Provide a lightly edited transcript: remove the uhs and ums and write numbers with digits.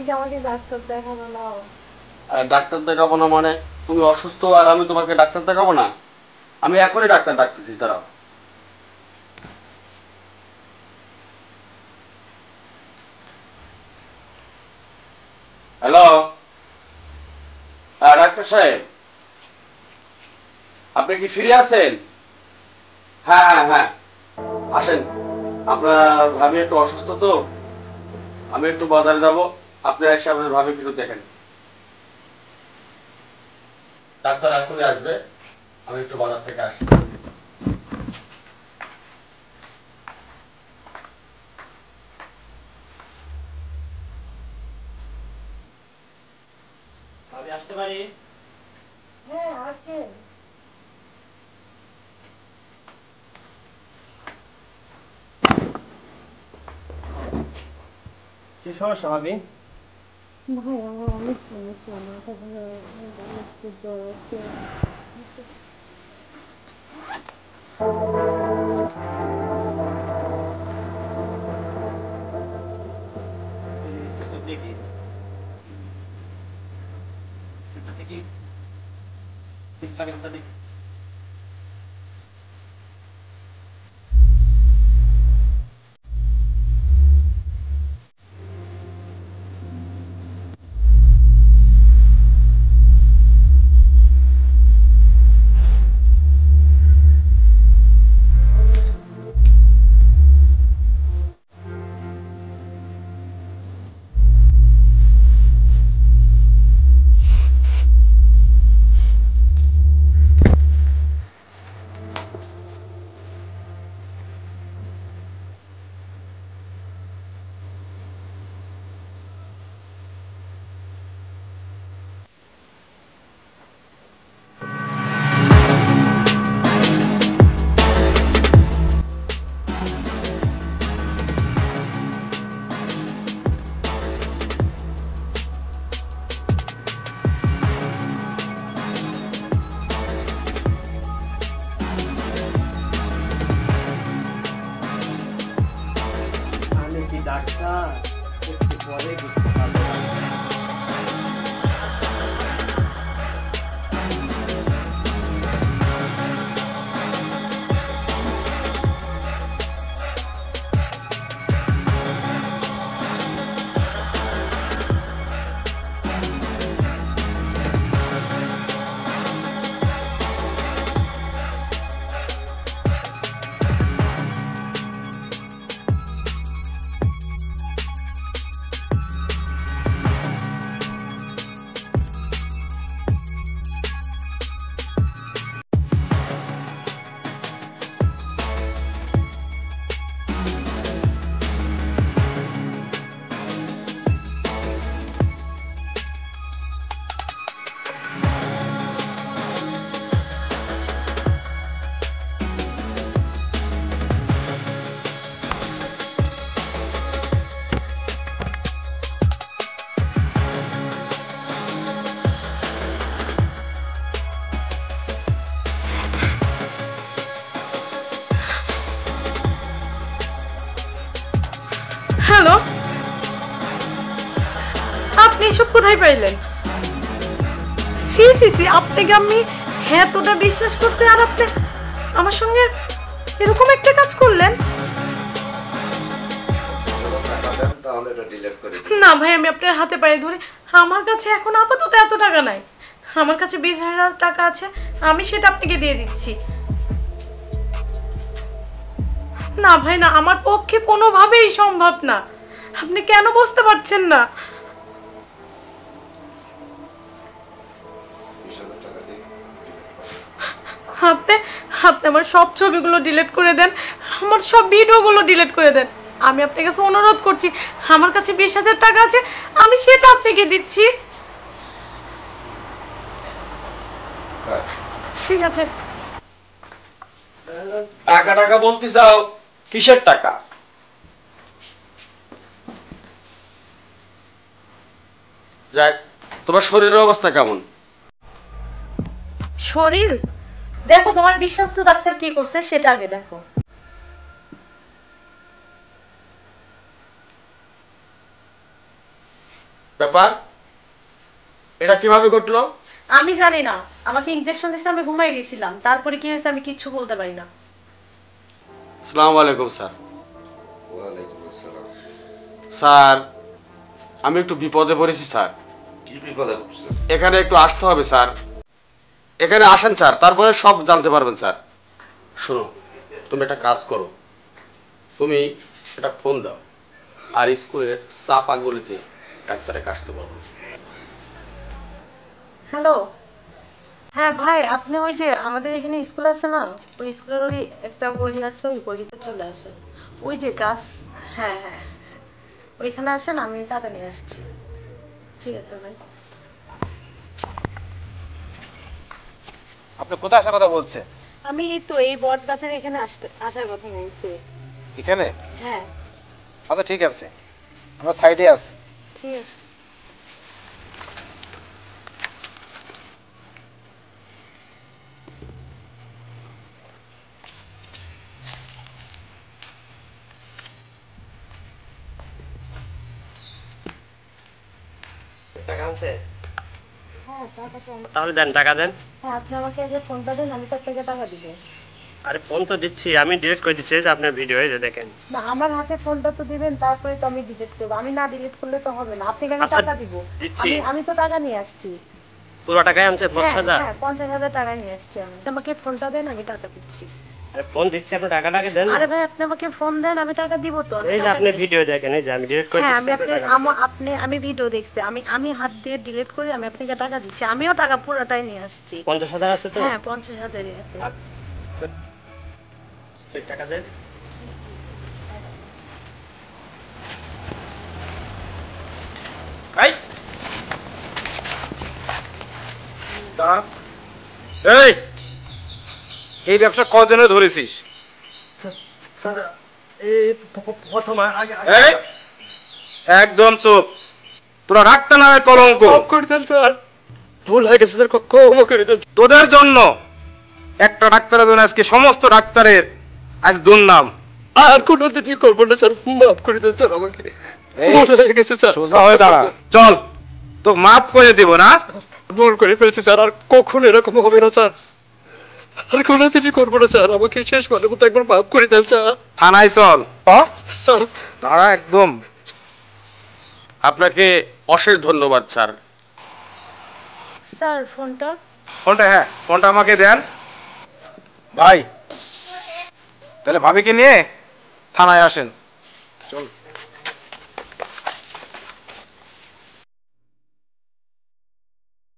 কি আমাকে ডাক্তার দেখাবো না? আর ডাক্তার দেখাবো না মানে? তুমি অসুস্থ আর আমি তোমাকে ডাক্তার দেখাবো না? আমি এখনই ডাক্তার ডাকতেছি, দাঁড়াও। হ্যালো, ডাক্তার সাহেব, আপনি কি ফ্রি আছেন? হ্যাঁ হ্যাঁ হ্যাঁ, আসেন। আপনার ভাবি একটু অসুস্থ তো, আমি একটু বাজারে যাবো, আপনি এসে আপনার ভাবি একটু দেখেন। ডাক্তার এখনই আসবে, আমি একটু বাজার থেকে আসি। আমি আসতে পারি? হ্যাঁ, আসেন। কি সমস্যা ভাবি? ভাই, আমার অনেক সমস্যা, মাথা ঘোরা, অনেক জ্বর আছে। দেখি দেখি ঠিকঠাক একটা দেখি। আমি কি ডাক্তার? একটু পরে বুঝতে পারবো। হ্যালো, আপনি এসব কোথায় পাইলেন? সি সি সি, আপনাকে আমি এতটা বিশ্বাস করছি আর আপনি আমার সঙ্গে এরকম একটা কাজ করলেন? না ভাই, আমি আপনার হাতে পায়ে ধরে, আমার কাছে এখন আপাতত এত টাকা নাই। আমার কাছে 20,000 টাকা আছে, আমি সেটা আপনাকে দিয়ে দিচ্ছি। না ভাই না, আমার পক্ষে কোনোভাবেই সম্ভব না। আপনি কেন বুঝতে পারছেন না? আপনি আপনি আমার সব ছবিগুলো ডিলিট করে দেন, আমার সব ভিডিওগুলো ডিলিট করে দেন। আমি আপনার কাছে অনুরোধ করছি, আমার কাছে 20,000 টাকা আছে, আমি সেটা আপনাকে দিচ্ছি। ঠিক আছে। টাকা টাকা বলতে চাও? কিসের টাকা? যাক, তোমার শরীরের অবস্থা কেমন? শরীর দেখো, তোমার বিশ্বস্ত ডাক্তার কি করছে সেটা আগে দেখো। ব্যাপার, এটা কিভাবে ঘটলো? আমি জানি না, আমাকে ইনজেকশন দিয়েছে, আমি ঘুমাই গেছিলাম, তারপরে কি হয়েছে আমি কিচ্ছু বলতে পারি না। আসসালামু আলাইকুম স্যার। ওয়ালাইকুম আসসালাম। স্যার, আমি একটু বিপদে পড়েছি স্যার। কি বিপদে পড়ছেন? এখানে একটু আসতে হবে স্যার। এখানে আসেন স্যার, তারপরে সব জানতে পারবেন স্যার। শোনো, তুমি একটা কাজ করো, তুমি একটা ফোন দাও, আর স্কুলের চাপা গলিতে ডাক্তারের আসতে বলো। হ্যালো, হ্যাঁ ভাই, আপনি ওই যে আমাদের এখানে স্কুল আছে না, ওই স্কুলের ওই একটা গলি আছে, ওই গলিতে চলে আসেন, ওই যে গাছ, হ্যাঁ হ্যাঁ, ওইখানে আসেন, আমি টাকা নিয়ে আসছি। ঠিক আছে ভাই। আপনি কোথায় আসার কথা বলছেন? আমি এই তো এই বট গাছের এখানে আসার কথা বলছি। এখানে? হ্যাঁ আচ্ছা ঠিক আছে, আমরা সাইডে আছি। ঠিক আছে। টাকা আনছে? হ্যাঁ টাকা তো তাহলে দেন, টাকা দেন। হ্যাঁ, আপনি আমাকে আগে ফোনটা দেন, আমি তো আপনাকে টাকা দিব। আরে ফোন তো দিচ্ছি, আমি ডিলিট করে দিচ্ছি, এই যে আপনার ভিডিও, এই যে দেখেন। না, আমার হাতে ফোনটা তো দিবেন, তারপরে তো আমি ডিলিট করবো। আমি না ডিলিট করলে তো হবে না, আপনাকে আমি আচ্ছা, টাকা দিব। দিচ্ছি। আমি তো টাকা নিয়ে আসছি। পুরো টাকাই আনছে, 50,000? হ্যাঁ 50,000 টাকা নিয়ে আসছি আমি। আমাকে ফোনটা দেন, আমি টাকা দিচ্ছি। আরে ফোন দিচ্ছি, আপনি টাকাটাকে দেন। আরে ভাই, আপনি আমাকে ফোন দেন, আমি টাকা দিব তো। আমি এই যে টাকা আপনি দিচ্ছি। ভিডিও দেখেন, এই যে আমি ডিলিট করে হ্যাঁ, দিচ্ছি, আমি আপনি টাকা দেন। আমি ভিডিও দেখছি, আমি হাত দিয়ে ডিলিট করে আমি আপনাকে টাকা দিচ্ছি। আমিও টাকা পুরোটাই নিয়ে আসছি। 50,000 আছে তো? হ্যাঁ 50,000 আছে। টাকা দেন। এই দাঁড়া। এই এই ব্যবসা কদিনে ধরেছিস? স্যার, এই প্রথম আগে এই একদম চুপ, তোরা রাখতে না কলঙ্ক। মাফ করে দেন স্যার, ভুল হয়ে গেছে স্যার, ক্ষমা করে দেন। তোদের জন্য একটা ডাক্তারের জন্য আজকে সমস্ত ডাক্তারের আজ দুর্নাম। আর কোনোদিনই করবো না স্যার, মাফ করে দেন স্যার আমাকে, ভুল হয়ে গেছে স্যার। সোজা হয়ে দাঁড়া, চল তো মাফ করে দিব না। ভুল করে ফেলছি স্যার, আর কখনো এরকম হবে না স্যার, আর কোনোদিনই করবো না স্যার, আমাকে শেষ বারের মতো একবার মাফ করে দেন স্যার। থানায় চল। স্যার দাঁড়া একদম। আপনাকে অশেষ ধন্যবাদ স্যার। স্যার ফোনটা। ফোনটা, হ্যাঁ ফোনটা আমাকে দেন। ভাই তাহলে ভাবিকে নিয়ে থানায় আসেন। চল।